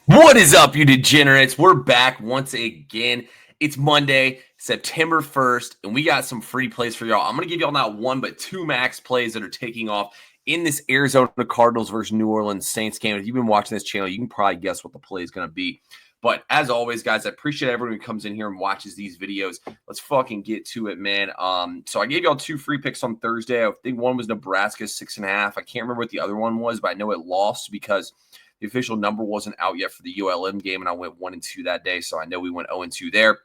What is up, you degenerates? We're back once again. It's Monday, September 1st, and we got some free plays for y'all. I'm going to give y'all not one, but two max plays that are taking off in this Arizona Cardinals versus New Orleans Saints game. If you've been watching this channel, you can probably guess what the play is going to be. But as always, guys, I appreciate everyone who comes in here and watches these videos. Let's fucking get to it, man. So I gave y'all two free picks on Thursday. I think one was Nebraska 6.5. I can't remember what the other one was, but I know it lost because the official number wasn't out yet for the ULM game, and I went 1-2 that day, so I know we went 0-2 there.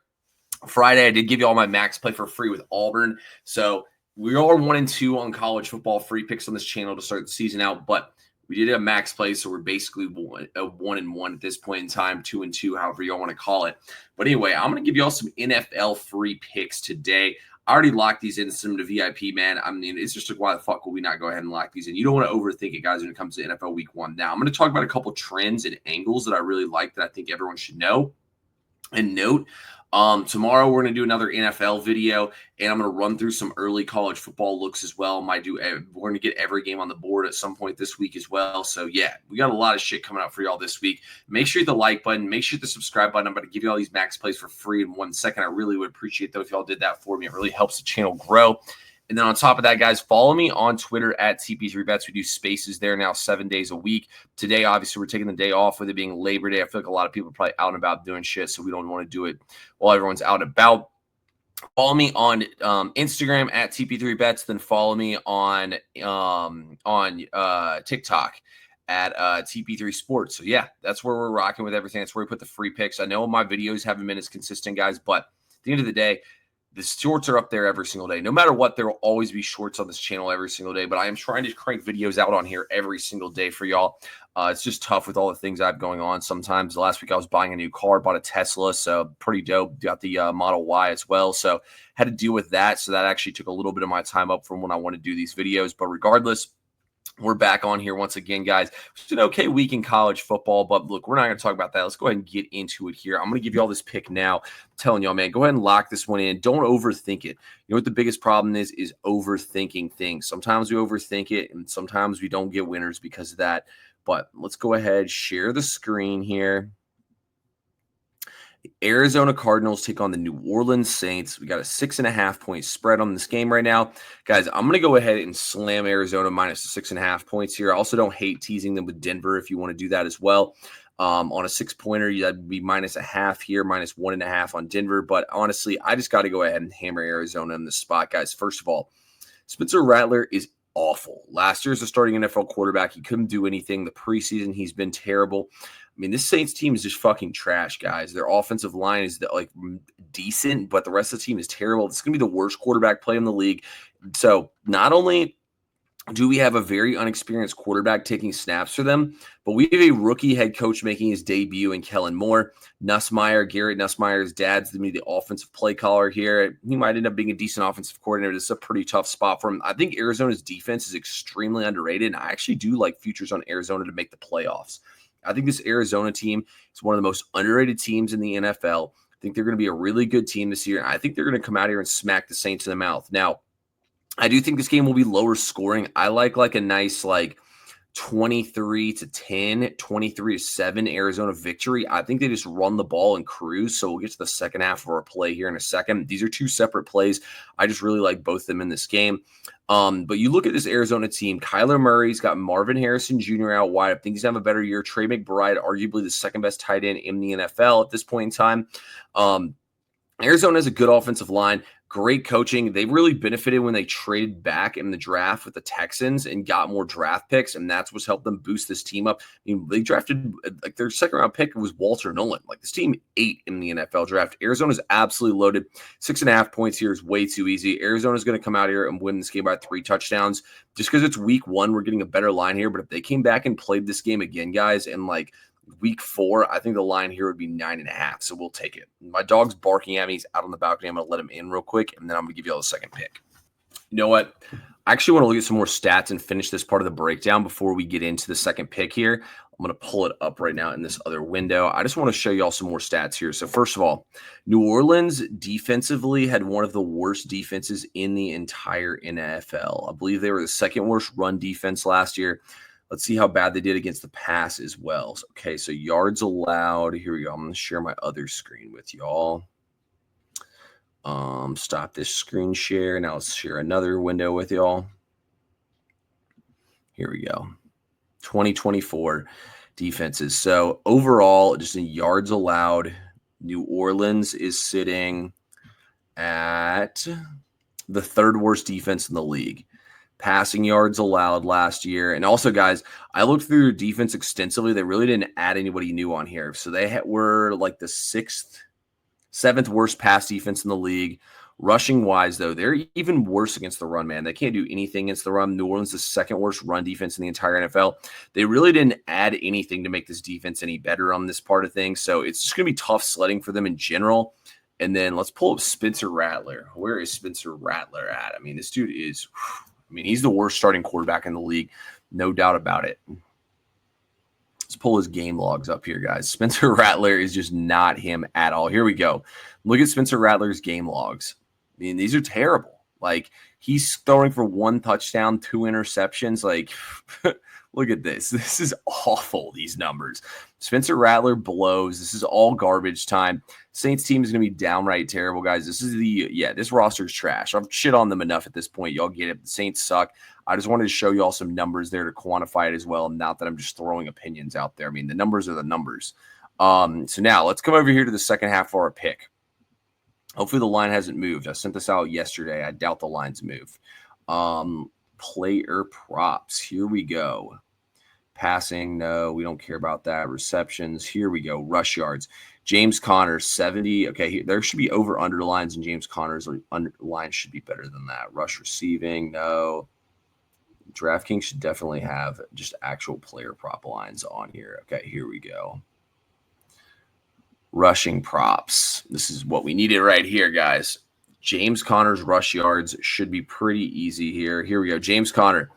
Friday, I did give you all my max play for free with Auburn, so we are 1-2 on college football free picks on this channel to start the season out, but we did a max play, so we're basically 1-1 at this point in time, 2-2, however y'all want to call it. But anyway, I'm going to give y'all some NFL free picks today. I already locked these in some to VIP, man. I mean, it's just like, why the fuck will we not go ahead and lock these in? You don't want to overthink it, guys, when it comes to NFL Week 1. Now, I'm going to talk about a couple trends and angles that I really like that I think everyone should know and note. Tomorrow, we're going to do another NFL video, and I'm going to run through some early college football looks as well. We're going to get every game on the board at some point this week as well. So, yeah, we got a lot of shit coming out for y'all this week. Make sure you hit the like button. Make sure you hit the subscribe button. I'm going to give you all these max plays for free in 1 second. I really would appreciate that if y'all did that for me. It really helps the channel grow. And then on top of that, guys, follow me on Twitter at TP3Bets. We do spaces there now 7 days a week. Today, obviously, we're taking the day off with it being Labor Day. I feel like a lot of people are probably out and about doing shit, so we don't want to do it while everyone's out and about. Follow me on Instagram at TP3Bets. Then follow me on TikTok at TP3 Sports. So, yeah, that's where we're rocking with everything. That's where we put the free picks. I know my videos haven't been as consistent, guys, but at the end of the day, the shorts are up there every single day. No matter what, there will always be shorts on this channel every single day, but I am trying to crank videos out on here every single day for y'all. It's just tough with all the things I have going on. Sometimes last week I was buying a new car, bought a Tesla, so pretty dope. Got the Model Y as well, so had to deal with that. So that actually took a little bit of my time up from when I want to do these videos, but regardless, we're back on here once again, guys. It's an okay week in college football, but look, we're not going to talk about that. Let's go ahead and get into it here. I'm going to give you all this pick now. I'm telling y'all, man, go ahead and lock this one in. Don't overthink it. You know what the biggest problem is overthinking things. Sometimes we overthink it, and sometimes we don't get winners because of that. But let's go ahead, share the screen here. Arizona Cardinals take on the New Orleans Saints. We got a 6.5 point spread on this game right now. Guys, I'm going to go ahead and slam Arizona minus the 6.5 points here. I also don't hate teasing them with Denver if you want to do that as well. On a 6-pointer, that'd be -0.5 here, -1.5 on Denver. But honestly, I just got to go ahead and hammer Arizona in this spot, guys. First of all, Spencer Rattler is awful. Last year as a starting NFL quarterback, he couldn't do anything. The preseason, he's been terrible. I mean, this Saints team is just fucking trash, guys. Their offensive line is like decent, but the rest of the team is terrible. It's going to be the worst quarterback play in the league. So not only do we have a very unexperienced quarterback taking snaps for them, but we have a rookie head coach making his debut in Kellen Moore. Garrett Nussmeier's dad's the offensive play caller here. He might end up being a decent offensive coordinator. This is a pretty tough spot for him. I think Arizona's defense is extremely underrated, and I actually do like futures on Arizona to make the playoffs. I think this Arizona team is one of the most underrated teams in the NFL. I think they're going to be a really good team this year. I think they're going to come out here and smack the Saints in the mouth. Now, I do think this game will be lower scoring. I like a nice 23-10, 23-7 Arizona victory. I think they just run the ball and cruise. So we'll get to the second half of our play here in a second. These are two separate plays. I just really like both of them in this game. But you look at this Arizona team, Kyler Murray's got Marvin Harrison Jr. out wide. I think he's going to have a better year. Trey McBride, arguably the second best tight end in the NFL at this point in time. Arizona has a good offensive line, great coaching. They really benefited when they traded back in the draft with the Texans and got more draft picks, and that's what's helped them boost this team up. I mean, they drafted, their second-round pick was Walter Nolan. This team ate in the NFL draft. Arizona's absolutely loaded. 6.5 points here is way too easy. Arizona's going to come out here and win this game by 3 touchdowns. Just because it's week 1, we're getting a better line here, but if they came back and played this game again, guys, and week 4, I think the line here would be 9.5, so we'll take it. My dog's barking at me. He's out on the balcony. I'm going to let him in real quick, and then I'm going to give you all the second pick. You know what? I actually want to look at some more stats and finish this part of the breakdown before we get into the second pick here. I'm going to pull it up right now in this other window. I just want to show you all some more stats here. So first of all, New Orleans defensively had one of the worst defenses in the entire NFL. I believe they were the second worst run defense last year. Let's see how bad they did against the pass as well. Okay, so yards allowed. Here we go. I'm going to share my other screen with y'all. Stop this screen share. Now let's share another window with y'all. Here we go. 2024 defenses. So overall, just in yards allowed, New Orleans is sitting at the third worst defense in the league. Passing yards allowed last year. And also, guys, I looked through defense extensively. They really didn't add anybody new on here. So they were like the seventh worst pass defense in the league. Rushing wise, though, they're even worse against the run, man. They can't do anything against the run. New Orleans is the second worst run defense in the entire NFL. They really didn't add anything to make this defense any better on this part of things. So it's just going to be tough sledding for them in general. And then let's pull up Spencer Rattler. Where is Spencer Rattler at? I mean, this dude is, he's the worst starting quarterback in the league. No doubt about it. Let's pull his game logs up here, guys. Spencer Rattler is just not him at all. Here we go. Look at Spencer Rattler's game logs. I mean, these are terrible. Like, he's throwing for 1 touchdown, 2 interceptions. Like, look at this. This is awful, these numbers. Spencer Rattler blows. This is all garbage time. Saints team is going to be downright terrible, guys. This roster is trash. I've shit on them enough at this point. Y'all get it. The Saints suck. I just wanted to show y'all some numbers there to quantify it as well. Not that I'm just throwing opinions out there. I mean, the numbers are the numbers. So now let's come over here to the second half for our pick. Hopefully the line hasn't moved. I sent this out yesterday. I doubt the line's moved. Player props. Here we go. Passing, no, we don't care about that. Receptions, here we go. Rush yards. James Conner, 70. Okay, there should be over underlines, and James Conner's line should be better than that. Rush receiving, no. DraftKings should definitely have just actual player prop lines on here. Okay, here we go. Rushing props. This is what we needed right here, guys. James Conner's rush yards should be pretty easy here. Here we go. James Conner,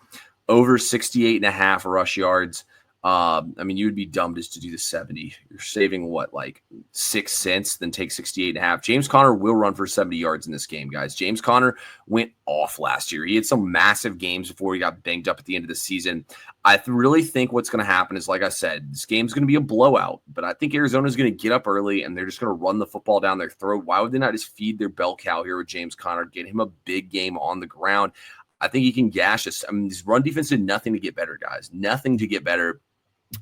over 68.5 rush yards. You would be dumb just to do the 70. You're saving what, like 6 cents, then take 68.5. James Conner will run for 70 yards in this game, guys. James Conner went off last year. He had some massive games before he got banged up at the end of the season. I really think what's going to happen is, like I said, this game's going to be a blowout, but I think Arizona's going to get up early and they're just going to run the football down their throat. Why would they not just feed their bell cow here with James Conner, get him a big game on the ground? I think he can gash us. This run defense did nothing to get better, guys. Nothing to get better.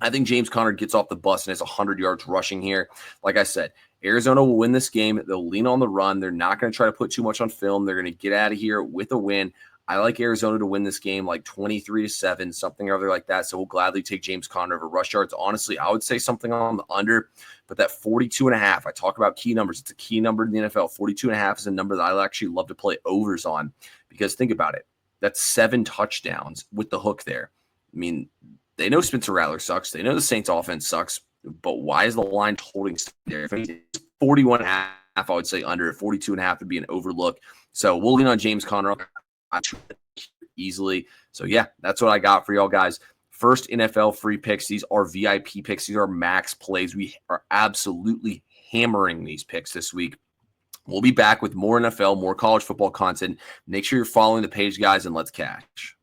I think James Conner gets off the bus and has 100 yards rushing here. Like I said, Arizona will win this game. They'll lean on the run. They're not going to try to put too much on film. They're going to get out of here with a win. I like Arizona to win this game like 23-7, something or other like that. So we'll gladly take James Conner over rush yards. Honestly, I would say something on the under, but that 42.5, I talk about key numbers. It's a key number in the NFL. 42.5 is a number that I actually love to play overs on because think about it. That's 7 touchdowns with the hook there. I mean, they know Spencer Rattler sucks. They know the Saints offense sucks, but why is the line holding there? If it's 41.5, I would say under. 42.5 would be an overlook. So we'll lean on James Conner easily. So yeah, that's what I got for y'all guys. First NFL free picks. These are VIP picks. These are max plays. We are absolutely hammering these picks this week. We'll be back with more NFL, more college football content. Make sure you're following the page, guys, and let's cash.